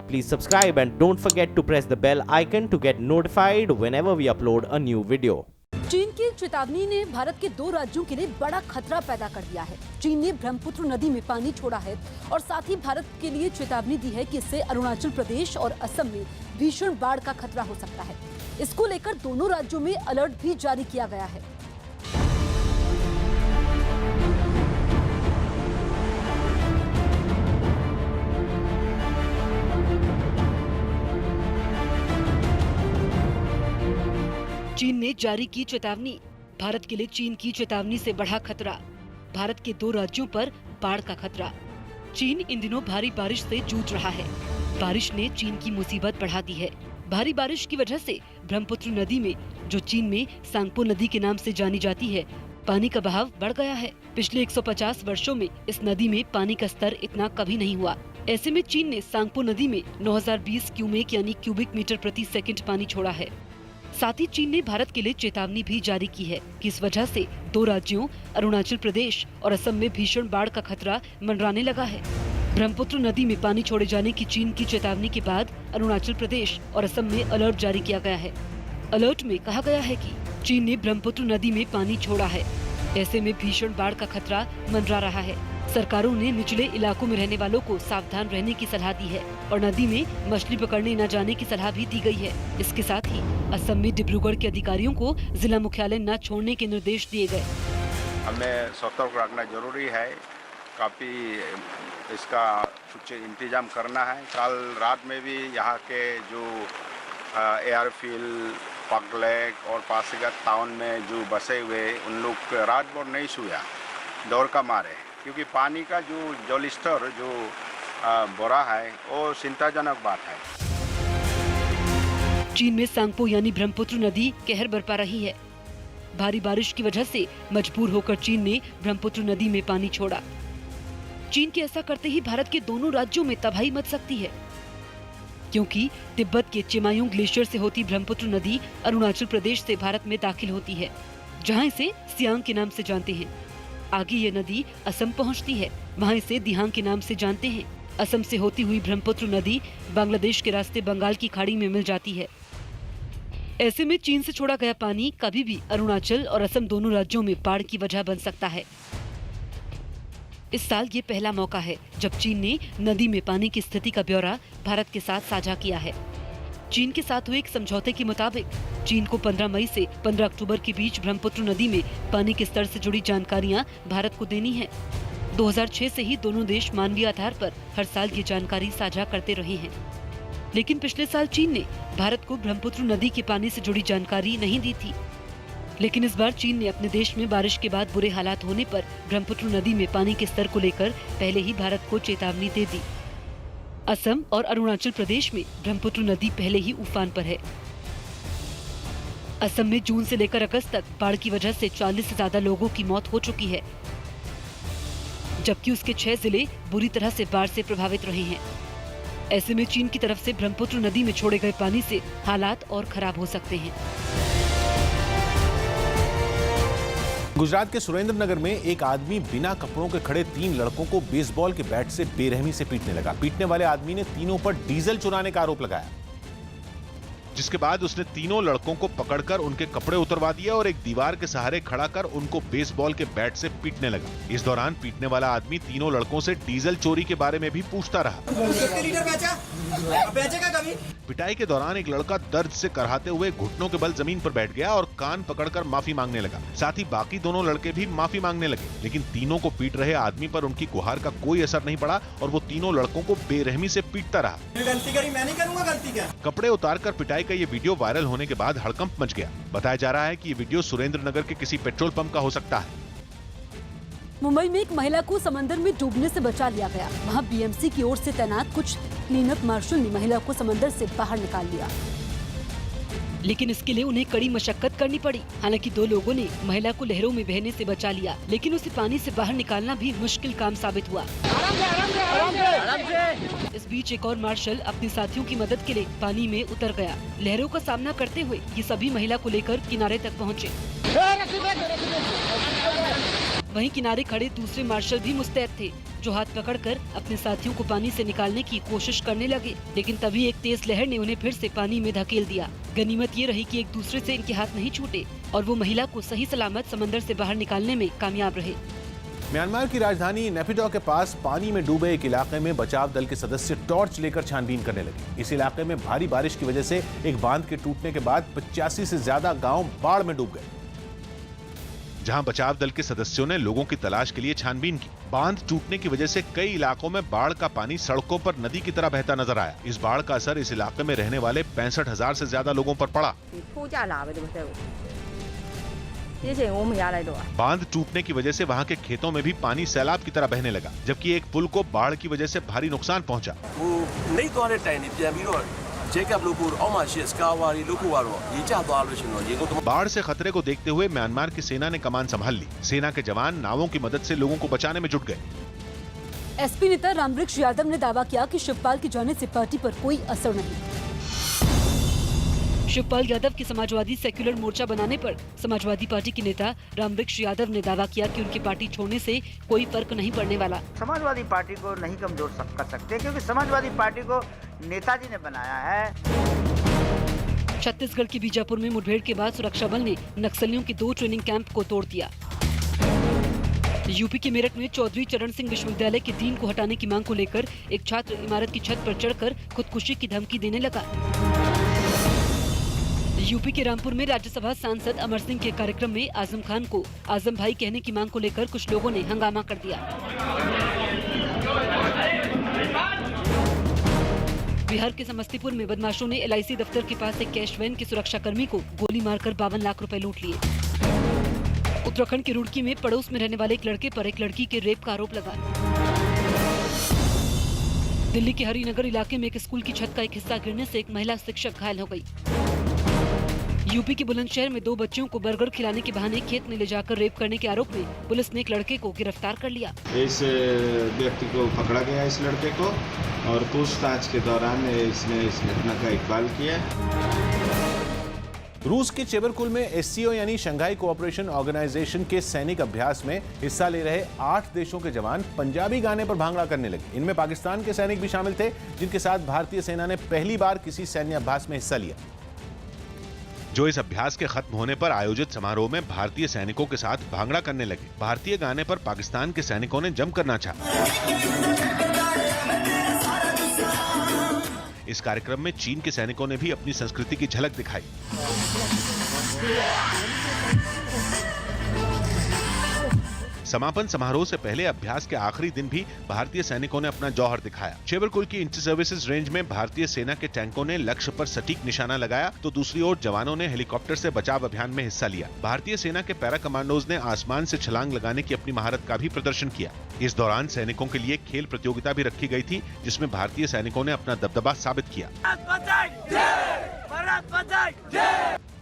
Please subscribe and don't forget to press the bell icon to get notified whenever we upload a new video. चीन की चेतावनी ने भारत के 2 राज्यों के लिए बड़ा खतरा पैदा कर दिया है। चीन ने ब्रह्मपुत्र नदी में पानी छोड़ा है और साथ ही भारत के लिए चेतावनी दी है कि इससे अरुणाचल प्रदेश और असम में भीषण बाढ़ का खतरा हो सकता है। इसको लेकर दोनों राज्यों में अलर्ट भी जारी किया गया है। चीन ने जारी की चेतावनी। भारत के लिए चीन की चेतावनी से बढ़ा खतरा। भारत के 2 राज्यों पर बाढ़ का खतरा। चीन इन दिनों भारी बारिश से जूझ रहा है। बारिश ने चीन की मुसीबत बढ़ा दी है। भारी बारिश की वजह से ब्रह्मपुत्र नदी में, जो चीन में सांगपो नदी के नाम से जानी जाती है, पानी का बहाव बढ़ गया है। पिछले 150 वर्षों में इस नदी में पानी का स्तर इतना कभी नहीं हुआ। ऐसे में चीन ने सांगपो नदी में 9020 क्यूमेक यानी क्यूबिक मीटर प्रति सेकंड पानी छोड़ा है। साथ ही चीन ने भारत के लिए चेतावनी भी जारी की है कि इस वजह से 2 राज्यों अरुणाचल प्रदेश और असम में भीषण बाढ़ का खतरा मंडराने लगा है। ब्रह्मपुत्र नदी में पानी छोड़े जाने की चीन की चेतावनी के बाद अरुणाचल प्रदेश और असम में अलर्ट जारी किया गया है। अलर्ट में कहा गया है कि चीन ने ब्रह्मपुत्र नदी में पानी छोड़ा है। ऐसे में भीषण बाढ़ का खतरा मंडरा रहा है। सरकारों ने निचले इलाकों में रहने वालों को सावधान रहने की सलाह दी है और नदी में मछली पकड़ने न जाने की सलाह भी दी गई है। इसके साथ ही असम में डिब्रूगढ़ के अधिकारियों को जिला मुख्यालय न छोड़ने के निर्देश दिए गए। हमें सतर्क रखना जरूरी है। काफ़ी इसका कुछ इंतजाम करना है। कल रात में भी यहाँ के जो एयरफील्ड, पगलेक और पासीघाट टाउन में जो बसे हुए उन लोग रात भर नहीं सोया, दौड़ का मारे, क्योंकि पानी का जो जलस्तर जो बढ़ा है वो चिंताजनक बात है। चीन में सांगपो यानी ब्रह्मपुत्र नदी कहर बरपा रही है। भारी बारिश की वजह से मजबूर होकर चीन ने ब्रह्मपुत्र नदी में पानी छोड़ा। चीन के ऐसा करते ही भारत के दोनों राज्यों में तबाही मच सकती है, क्योंकि तिब्बत के चिमायुंग ग्लेशियर से होती ब्रह्मपुत्र नदी अरुणाचल प्रदेश से भारत में दाखिल होती है, जहां इसे सियांग के नाम से जानते हैं। आगे ये नदी असम पहुंचती है, वहां इसे दिहांग के नाम से जानते हैं। असम से होती हुई ब्रह्मपुत्र नदी बांग्लादेश के रास्ते बंगाल की खाड़ी में मिल जाती है। ऐसे में चीन से छोड़ा गया पानी कभी भी अरुणाचल और असम दोनों राज्यों में बाढ़ की वजह बन सकता है। इस साल ये पहला मौका है जब चीन ने नदी में पानी की स्थिति का ब्यौरा भारत के साथ साझा किया है। चीन के साथ हुए एक समझौते के मुताबिक चीन को 15 मई से 15 अक्टूबर के बीच ब्रह्मपुत्र नदी में पानी के स्तर से जुड़ी जानकारियां भारत को देनी है। 2006 से ही दोनों देश मानवीय आधार पर हर साल ये जानकारी साझा करते रहे हैं, लेकिन पिछले साल चीन ने भारत को ब्रह्मपुत्र नदी के पानी से जुड़ी जानकारी नहीं दी थी। लेकिन इस बार चीन ने अपने देश में बारिश के बाद बुरे हालात होने पर ब्रह्मपुत्र नदी में पानी के स्तर को लेकर पहले ही भारत को चेतावनी दे दी। असम और अरुणाचल प्रदेश में ब्रह्मपुत्र नदी पहले ही उफान पर है। असम में जून से लेकर अगस्त तक बाढ़ की वजह से 40 से ज्यादा लोगों की मौत हो चुकी है, जबकि उसके 6 जिले बुरी तरह से बाढ़ से प्रभावित रहे हैं। ऐसे में चीन की तरफ से ब्रह्मपुत्र नदी में छोड़े गए पानी से हालात और खराब हो सकते हैं। गुजरात के सुरेंद्रनगर में एक आदमी बिना कपड़ों के खड़े 3 लड़कों को बेसबॉल के बैट से बेरहमी से पीटने लगा। पीटने वाले आदमी ने तीनों पर डीजल चुराने का आरोप लगाया, जिसके बाद उसने तीनों लड़कों को पकड़कर उनके कपड़े उतरवा दिए और एक दीवार के सहारे खड़ा कर उनको बेसबॉल के बैट से पीटने लगा। इस दौरान पीटने वाला आदमी तीनों लड़कों से डीजल चोरी के बारे में भी पूछता रहा। पिटाई के दौरान एक लड़का दर्द से कराहते हुए घुटनों के बल जमीन पर बैठ गया और कान पकड़कर माफी मांगने लगा। साथ ही बाकी दोनों लड़के भी माफी मांगने लगे, लेकिन तीनों को पीट रहे आदमी पर उनकी गुहार का कोई असर नहीं पड़ा और वो तीनों लड़कों को बेरहमी से पीटता रहा। गलती करी, मैं नहीं करूंगा, गलती क्या? कपड़े उतारकर पिटाई का ये वीडियो वायरल होने के बाद हड़कंप मच गया। बताया जा रहा है कि ये वीडियो सुरेंद्रनगर के किसी पेट्रोल पंप का हो सकता है। मुंबई में एक महिला को समंदर में डूबने से बचा लिया गया। वहां बीएमसी की ओर से तैनात कुछ क्लीनअप मार्शल ने महिला को समंदर से बाहर निकाल लिया, लेकिन इसके लिए उन्हें कड़ी मशक्कत करनी पड़ी। हालांकि 2 लोगों ने महिला को लहरों में बहने से बचा लिया, लेकिन उसे पानी से बाहर निकालना भी मुश्किल काम साबित हुआ। इस बीच एक और मार्शल अपने साथियों की मदद के लिए पानी में उतर गया। लहरों का सामना करते हुए ये सभी महिला को लेकर किनारे तक पहुँचे। वहीं किनारे खड़े दूसरे मार्शल भी मुस्तैद थे, जो हाथ पकड़कर अपने साथियों को पानी से निकालने की कोशिश करने लगे, लेकिन तभी एक तेज लहर ने उन्हें फिर से पानी में धकेल दिया। गनीमत ये रही कि एक दूसरे से इनके हाथ नहीं छूटे और वो महिला को सही सलामत समंदर से बाहर निकालने में कामयाब रहे। म्यांमार की राजधानी नेपिडो के पास पानी में डूबे एक इलाके में बचाव दल के सदस्य टॉर्च लेकर छानबीन करने लगे। इस इलाके में भारी बारिश की वजह से एक बांध के टूटने के बाद 85 से ज्यादा गांव बाढ़ में डूब गए। जहां बचाव दल के सदस्यों ने लोगों की तलाश के लिए छानबीन की। बांध टूटने की वजह से कई इलाकों में बाढ़ का पानी सड़कों पर नदी की तरह बहता नजर आया। इस बाढ़ का असर इस इलाके में रहने वाले 65,000 से ज्यादा लोगों पर पड़ा। बांध टूटने की वजह से वहां के खेतों में भी पानी सैलाब की तरह बहने लगा, जबकि एक पुल को बाढ़ की वजह से भारी नुकसान पहुंचा। बाढ़ से खतरे को देखते हुए म्यांमार की सेना ने कमान संभाल ली। सेना के जवान नावों की मदद से लोगों को बचाने में जुट गए। एसपी नेता रामवृक्ष यादव ने दावा किया कि शिवपाल के जाने से पार्टी पर कोई असर नहीं। शिवपाल यादव के समाजवादी सेक्युलर मोर्चा बनाने पर समाजवादी पार्टी के नेता रामवृक्ष यादव ने दावा किया कि उनकी पार्टी छोड़ने से कोई फर्क नहीं पड़ने वाला। समाजवादी पार्टी को नहीं कमजोर कर सकते, क्योंकि समाजवादी पार्टी को नेताजी ने बनाया है। छत्तीसगढ़ के बीजापुर में मुठभेड़ के बाद सुरक्षा बल ने नक्सलियों के 2 ट्रेनिंग कैंप को तोड़ दिया। यूपी के मेरठ में चौधरी चरण सिंह विश्वविद्यालय के डीन को हटाने की मांग को लेकर एक छात्र इमारत की छत पर चढ़कर खुदकुशी की धमकी देने लगा। यूपी के रामपुर में राज्यसभा सांसद अमर सिंह के कार्यक्रम में आजम खान को आजम भाई कहने की मांग को लेकर कुछ लोगों ने हंगामा कर दिया। बिहार के समस्तीपुर में बदमाशों ने LIC दफ्तर के पास एक कैश वैन के सुरक्षाकर्मी को गोली मारकर 52 लाख रुपए लूट लिए। उत्तराखंड के रुड़की में पड़ोस में रहने वाले एक लड़के पर एक लड़की के रेप का आरोप लगा। दिल्ली के हरिनगर इलाके में एक स्कूल की छत का एक हिस्सा गिरने से एक महिला शिक्षक घायल हो गई। यूपी के बुलंदशहर में 2 बच्चों को बर्गर खिलाने के बहाने खेत में ले जाकर रेप करने के आरोप में पुलिस ने एक लड़के को गिरफ्तार कर लिया। इस व्यक्ति को पकड़ा गया, इस लड़के को, और पूछताछ के दौरान इसने इस घटना का इकबाल किया। रूस के चेबरकुल में SCO यानी शंघाई कोऑपरेशन ऑर्गेनाइजेशन के सैनिक अभ्यास में हिस्सा ले रहे 8 देशों के जवान पंजाबी गाने पर भांगड़ा करने लगे। इनमें पाकिस्तान के सैनिक भी शामिल थे, जिनके साथ भारतीय सेना ने पहली बार किसी सैन्य अभ्यास में हिस्सा लिया। जो इस अभ्यास के खत्म होने पर आयोजित समारोह में भारतीय सैनिकों के साथ भांगड़ा करने लगे। भारतीय गाने पर पाकिस्तान के सैनिकों ने जमकर नाचा। इस कार्यक्रम में चीन के सैनिकों ने भी अपनी संस्कृति की झलक दिखाई। समापन समारोह से पहले अभ्यास के आखिरी दिन भी भारतीय सैनिकों ने अपना जौहर दिखाया। चेबरकुल की इंटर सर्विसेज रेंज में भारतीय सेना के टैंकों ने लक्ष्य पर सटीक निशाना लगाया, तो दूसरी ओर जवानों ने हेलीकॉप्टर से बचाव अभियान में हिस्सा लिया। भारतीय सेना के पैरा कमांडोज ने आसमान से छलांग लगाने की अपनी महारत का भी प्रदर्शन किया। इस दौरान सैनिकों के लिए खेल प्रतियोगिता भी रखी गई थी, जिसमें भारतीय सैनिकों ने अपना दबदबा साबित किया।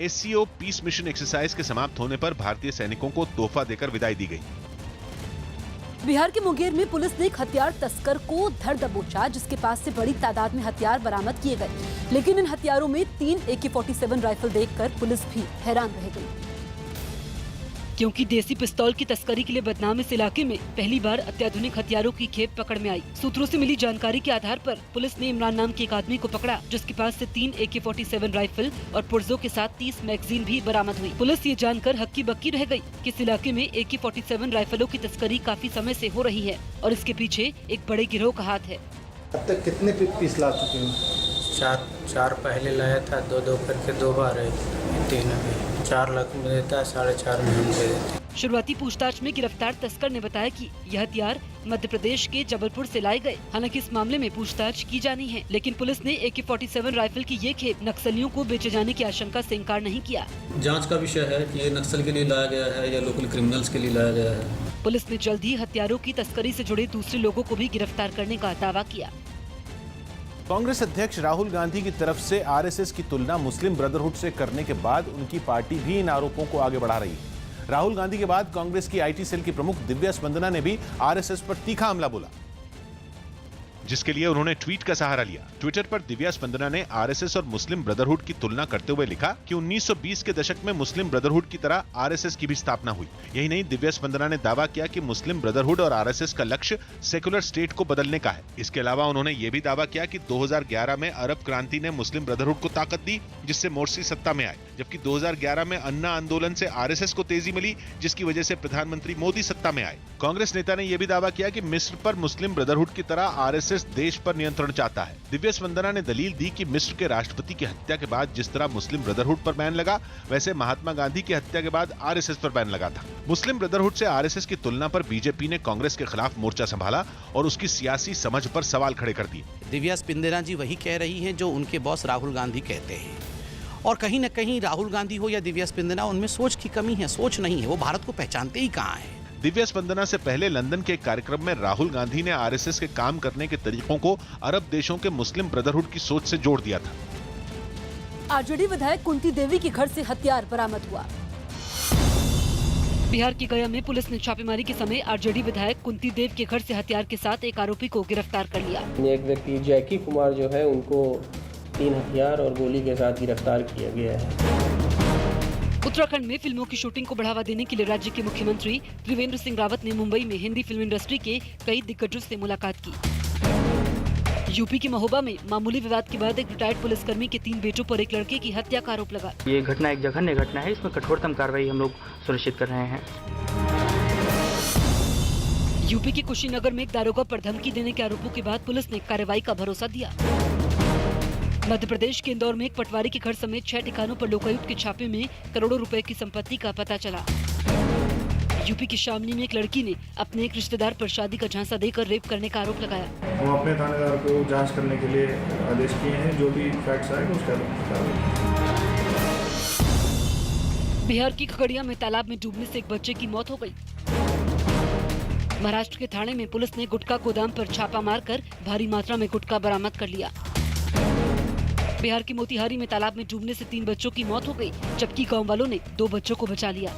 SCO पीस मिशन एक्सरसाइज के समाप्त होने पर भारतीय सैनिकों को तोहफा देकर विदाई दी गई। बिहार के मुंगेर में पुलिस ने एक हथियार तस्कर को धर दबोचा, जिसके पास से बड़ी तादाद में हथियार बरामद किए गए। लेकिन इन हथियारों में 3 AK-47 राइफल देखकर पुलिस भी हैरान रह गई। क्योंकि देसी पिस्तौल की तस्करी के लिए बदनाम इस इलाके में पहली बार अत्याधुनिक हथियारों की खेप पकड़ में आई। सूत्रों से मिली जानकारी के आधार पर पुलिस ने इमरान नाम के एक आदमी को पकड़ा, जिसके पास से 3 AK-47 राइफल और पुर्जों के साथ 30 मैगजीन भी बरामद हुई। पुलिस ये जानकर हक्की बक्की रह गई कि इस इलाके में AK-47 राइफलों की तस्करी काफी समय से हो रही है और इसके पीछे एक बड़े गिरोह का हाथ है। अब तक कितने पीस ला चुके हो? चार पहले लाया था, 2 करके 2 बार है, 3 अभी। 4 लाख में देता है, 4.5 में हम दे देते। शुरुआती पूछताछ में गिरफ्तार तस्कर ने बताया कि यह हथियार मध्य प्रदेश के जबलपुर से लाए गए। हालांकि इस मामले में पूछताछ की जानी है, लेकिन पुलिस ने AK-47 राइफल की ये खेप नक्सलियों को बेचे जाने की आशंका से इनकार नहीं किया। जांच का विषय है कि ये नक्सल के लिए लाया गया है या लोकल क्रिमिनल्स के लिए लाया गया है। पुलिस ने जल्द ही हथियारों की तस्करी से जुड़े दूसरे लोगों को भी गिरफ्तार करने का दावा किया। कांग्रेस अध्यक्ष राहुल गांधी की तरफ से RSS की तुलना मुस्लिम ब्रदरहुड से करने के बाद उनकी पार्टी भी इन आरोपों को आगे बढ़ा रही है। राहुल गांधी के बाद कांग्रेस की IT सेल की प्रमुख दिव्या स्पंदना ने भी RSS पर तीखा हमला बोला। जिसके लिए उन्होंने ट्वीट का सहारा लिया। ट्विटर पर दिव्या स्पंदना ने आरएसएस और मुस्लिम ब्रदरहुड की तुलना करते हुए लिखा कि 1920 के दशक में मुस्लिम ब्रदरहुड की तरह आरएसएस की भी स्थापना हुई। यही नहीं, दिव्या स्पंदना ने दावा किया कि मुस्लिम ब्रदरहुड और आरएसएस का लक्ष्य सेकुलर स्टेट को बदलने का है। इसके अलावा उन्होंने ये भी दावा किया कि 2011 में अरब क्रांति ने मुस्लिम ब्रदरहुड को ताकत दी, जिससे मोर्सी सत्ता में आए, जबकि 2011 में अन्ना आंदोलन से आरएसएस को तेजी मिली, जिसकी वजह से प्रधानमंत्री मोदी सत्ता में आए। कांग्रेस नेता ने यह भी दावा किया कि मिस्र पर मुस्लिम ब्रदरहुड की तरह आरएसएस देश पर नियंत्रण चाहता है। दिव्या स्पंदना ने दलील दी कि मिस्र के राष्ट्रपति की हत्या के बाद जिस तरह मुस्लिम ब्रदरहुड पर बैन लगा, वैसे महात्मा गांधी की हत्या के बाद आरएसएस पर बैन लगा था। मुस्लिम ब्रदरहुड से आरएसएस की तुलना पर बीजेपी ने कांग्रेस के खिलाफ मोर्चा संभाला और उसकी सियासी समझ पर सवाल खड़े कर दिए। दिव्या स्पंदना जी वही कह रही हैं जो उनके बॉस राहुल गांधी कहते हैं, और कहीं न कहीं राहुल गांधी हो या दिव्या स्पंदना, उनमें सोच की कमी है, सोच नहीं है, वो भारत को पहचानते ही कहाँ है। दिव्या स्पंदना से पहले लंदन के एक कार्यक्रम में राहुल गांधी ने आरएसएस के काम करने के तरीकों को अरब देशों के मुस्लिम ब्रदरहुड की सोच से जोड़ दिया था। आरजेडी विधायक कुंती देवी के घर से हथियार बरामद हुआ। बिहार के गया में पुलिस ने छापेमारी के समय आरजेडी विधायक कुंती देव के घर से हथियार के साथ एक आरोपी को गिरफ्तार कर लिया। एक व्यक्ति जैकी कुमार जो है, उनको 3 हथियार और गोली के साथ गिरफ्तार किया गया है। उत्तराखंड में फिल्मों की शूटिंग को बढ़ावा देने के लिए राज्य के मुख्यमंत्री त्रिवेंद्र सिंह रावत ने मुंबई में हिंदी फिल्म इंडस्ट्री के कई दिग्गजों से मुलाकात की। यूपी के महोबा में मामूली विवाद के बाद एक रिटायर्ड पुलिसकर्मी के 3 बेटों पर एक लड़के की हत्या का आरोप लगा। ये घटना एक जघन्य घटना है, इसमें कठोरतम कार्रवाई हम लोग सुनिश्चित कर रहे हैं। यूपी के कुशीनगर में एक दारोगा पर धमकी देने के आरोपों के बाद पुलिस ने कार्रवाई का भरोसा दिया। मध्य प्रदेश के इंदौर में एक पटवारी के घर समेत 6 ठिकानों पर लोकायुक्त के छापे में करोड़ों रुपए की संपत्ति का पता चला। यूपी की शामली में एक लड़की ने अपने एक रिश्तेदार पर शादी का झांसा देकर रेप करने का आरोप लगाया। हम अपने थानेदार को जांच करने के लिए आदेश किए हैं, जो भी फैक्ट्स आएगा उसका। बिहार की खगड़िया में तालाब में डूबने से एक बच्चे की मौत हो गई। महाराष्ट्र के ठाणे में पुलिस ने गुटखा गोदाम पर छापा मारकर भारी मात्रा में गुटखा बरामद कर लिया। बिहार के मोतिहारी में तालाब में डूबने से 3 बच्चों की मौत हो गई, जबकि गांव वालों ने 2 बच्चों को बचा लिया।